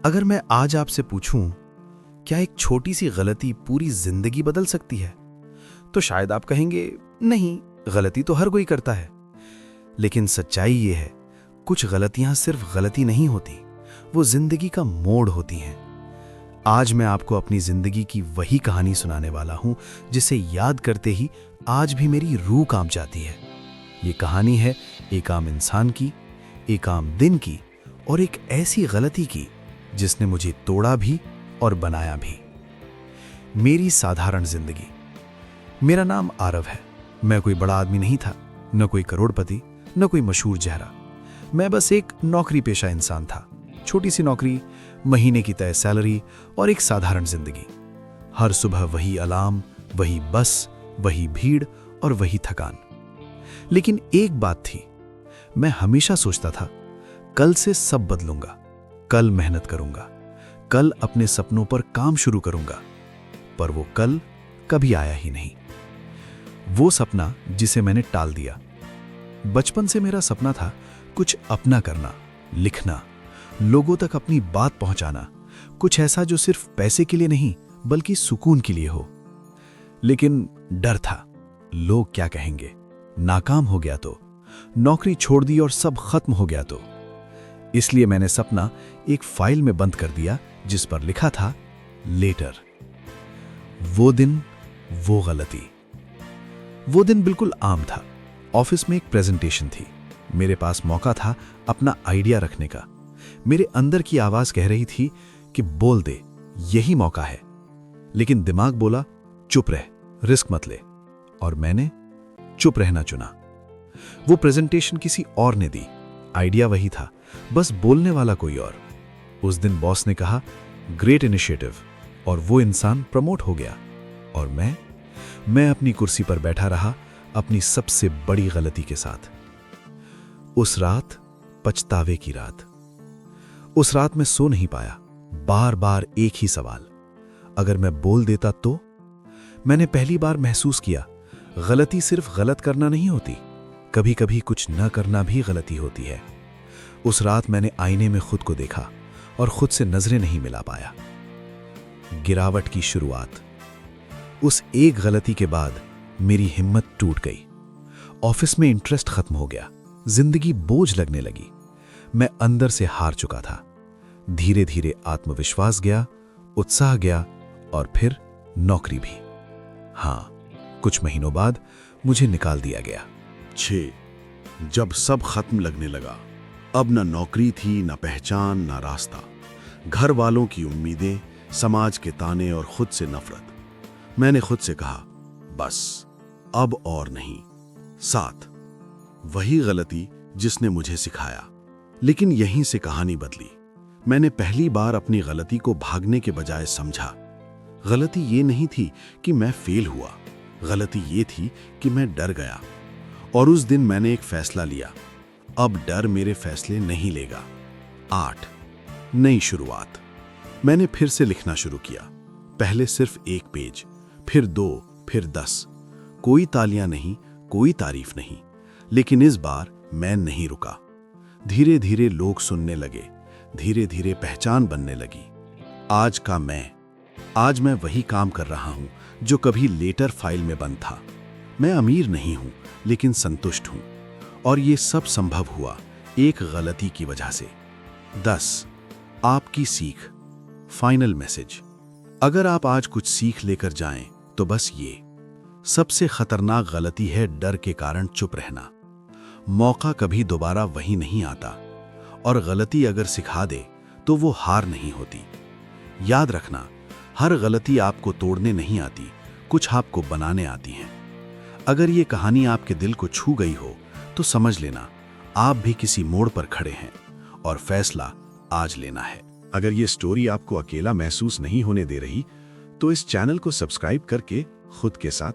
अगर मैं आज आपसे पूछूं, क्या एक छोटी सी गलती पूरी जिंदगी बदल सकती है, तो शायद आप कहेंगे, नहीं, गलती तो हर कोई करता है। लेकिन सच्चाई ये है, कुछ गलतियां सिर्फ गलती नहीं होती, वो जिंदगी का मोड़ होती हैं। आज मैं आपको अपनी जिंदगी की वही कहानी सुनाने वाला हूं, जिसे याद करते ही आज भी मेरी रूह कांप जाती है। ये कहानी है एक आम इंसान की, एक आम दिन की, और एक ऐसी गलती की जिसने मुझे तोड़ा भी और बनाया भी। मेरी साधारण जिंदगी। मेरा नाम आरव है। मैं कोई बड़ा आदमी नहीं था, न कोई करोड़पति, न कोई मशहूर चेहरा। मैं बस एक नौकरी पेशा इंसान था। छोटी सी नौकरी, महीने की तय सैलरी और एक साधारण जिंदगी। हर सुबह वही अलार्म, वही बस, वही भीड़ और वही थकान। लेकिन एक बात थी, मैं हमेशा सोचता था, कल से सब बदलूंगा, कल मेहनत करूंगा, कल अपने सपनों पर काम शुरू करूंगा। पर वो कल कभी आया ही नहीं। वो सपना जिसे मैंने टाल दिया। बचपन से मेरा सपना था कुछ अपना करना, लिखना, लोगों तक अपनी बात पहुंचाना, कुछ ऐसा जो सिर्फ पैसे के लिए नहीं बल्कि सुकून के लिए हो। लेकिन डर था, लोग क्या कहेंगे, नाकाम हो गया तो, नौकरी छोड़ दी और सब खत्म हो गया तो। इसलिए मैंने सपना एक फाइल में बंद कर दिया जिस पर लिखा था लेटर। वो दिन, वो गलती। वो दिन बिल्कुल आम था। ऑफिस में एक प्रेजेंटेशन थी। मेरे पास मौका था अपना आइडिया रखने का। मेरे अंदर की आवाज कह रही थी कि बोल दे, यही मौका है। लेकिन दिमाग बोला, चुप रह, रिस्क मत ले। और मैंने चुप रहना चुना। वो प्रेजेंटेशन किसी और ने दी, आइडिया वही था, बस बोलने वाला कोई और। उस दिन बॉस ने कहा, ग्रेट इनिशिएटिव, और वो इंसान प्रमोट हो गया। और मैं अपनी कुर्सी पर बैठा रहा, अपनी सबसे बड़ी गलती के साथ। उस रात पछतावे की रात। उस रात मैं सो नहीं पाया। बार बार एक ही सवाल, अगर मैं बोल देता तो। मैंने पहली बार महसूस किया, गलती सिर्फ गलत करना नहीं होती, कभी कभी कुछ न करना भी गलती होती है। उस रात मैंने आईने में खुद को देखा और खुद से नजरें नहीं मिला पाया। गिरावट की शुरुआत। उस एक गलती के बाद मेरी हिम्मत टूट गई। ऑफिस में इंटरेस्ट खत्म हो गया, जिंदगी बोझ लगने लगी। मैं अंदर से हार चुका था। धीरे धीरे आत्मविश्वास गया, उत्साह गया, और फिर नौकरी भी। हां, कुछ महीनों बाद मुझे निकाल दिया गया। जब सब खत्म लगने लगा, अब न नौकरी थी, न पहचान, न रास्ता। घर वालों की उम्मीदें, समाज के ताने और खुद से नफरत। मैंने खुद से कहा, बस अब और नहीं। 7, वही गलती जिसने मुझे सिखाया। लेकिन यहीं से कहानी बदली। मैंने पहली बार अपनी गलती को भागने के बजाय समझा। गलती ये नहीं थी कि मैं फेल हुआ, गलती ये थी कि मैं डर गया। और उस दिन मैंने एक फैसला लिया, अब डर मेरे फैसले नहीं लेगा। 8, नई शुरुआत। मैंने फिर से लिखना शुरू किया। पहले सिर्फ 1 पेज, फिर 2, फिर 10। कोई तालियां नहीं, कोई तारीफ नहीं। लेकिन इस बार मैं नहीं रुका। धीरे धीरे लोग सुनने लगे, धीरे धीरे पहचान बनने लगी। आज मैं वही काम कर रहा हूं जो कभी लेटर फाइल में बंद था। मैं अमीर नहीं हूं, लेकिन संतुष्ट हूं। और ये सब संभव हुआ एक गलती की वजह से। 10, आपकी सीख। Final message. अगर आप आज कुछ सीख लेकर जाएं तो बस ये, सबसे खतरनाक गलती है डर के कारण चुप रहना। मौका कभी दोबारा वही नहीं आता, और गलती अगर सिखा दे तो वो हार नहीं होती। याद रखना, हर गलती आपको तोड़ने नहीं आती, कुछ आपको बनाने आती हैं। अगर ये कहानी आपके दिल को छू गई हो तो समझ लेना, आप भी किसी मोड़ पर खड़े हैं और फैसला आज लेना है। अगर ये स्टोरी आपको अकेला महसूस नहीं होने दे रही, तो इस चैनल को सब्सक्राइब करके खुद के साथ